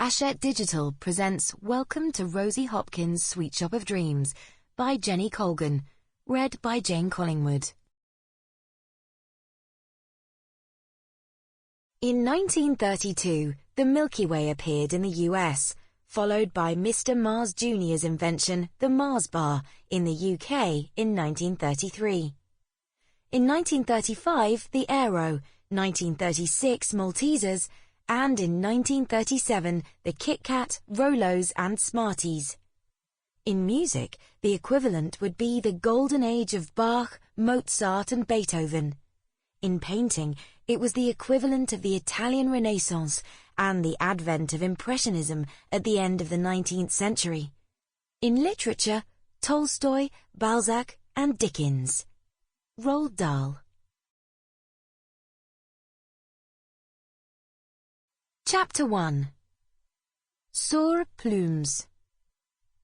Hachette Digital presents Welcome to Rosie Hopkins' Sweetshop of Dreams by Jenny Colgan, read by Jane Collingwood. In 1932, the Milky Way appeared in the US, followed by Mr. Mars Jr.'s invention, the Mars bar, in the UK in 1933. In 1935, the Aero, 1936, Maltesers, and in 1937, the Kit Kat, Rolos and Smarties. In music, the equivalent would be the golden age of Bach, Mozart and Beethoven. In painting, it was the equivalent of the Italian Renaissance and the advent of Impressionism at the end of the 19th century. In literature, Tolstoy, Balzac and Dickens. Roald Dahl. Chapter 1. Sour plumes.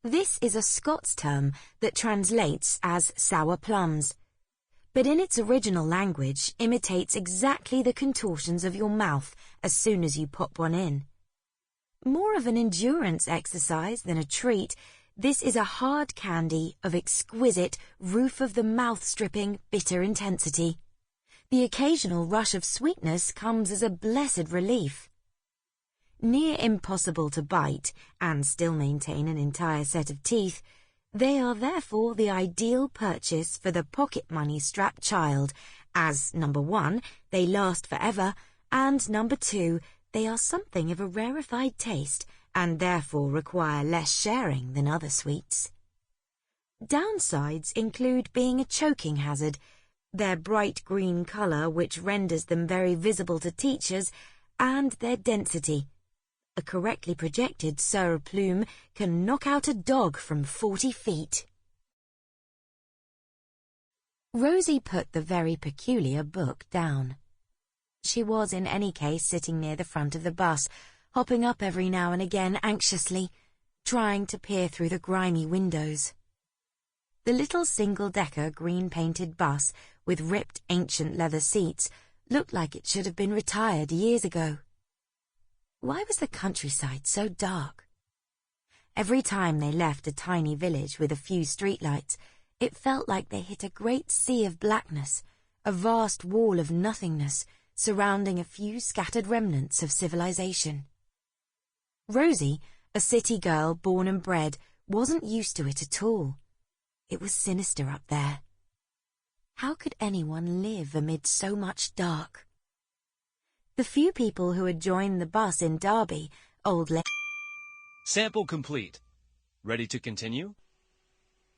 This is a Scots term that translates as sour plums, but in its original language imitates exactly the contortions of your mouth as soon as you pop one in. More of an endurance exercise than a treat, this is a hard candy of exquisite, roof-of-the-mouth stripping, bitter intensity. The occasional rush of sweetness comes as a blessed relief. Near impossible to bite and still maintain an entire set of teeth, they are therefore the ideal purchase for the pocket money-strapped child, as number 1, they last forever, and number 2, they are something of a rarefied taste and therefore require less sharing than other sweets. Downsides include being a choking hazard, their bright green colour which renders them very visible to teachers, and their density. A correctly projected sour plume can knock out a dog from 40 feet. Rosie put the very peculiar book down. She was in any case sitting near the front of the bus, hopping up every now and again anxiously, trying to peer through the grimy windows. The little single-decker green-painted bus with ripped ancient leather seats looked like it should have been retired years ago. Why was the countryside so dark? Every time they left a tiny village with a few streetlights, it felt like they hit a great sea of blackness, a vast wall of nothingness surrounding a few scattered remnants of civilization. Rosie, a city girl born and bred, wasn't used to it at all. It was sinister up there. How could anyone live amid so much dark? The few people who had joined the bus in Derby, Sample complete. Ready to continue?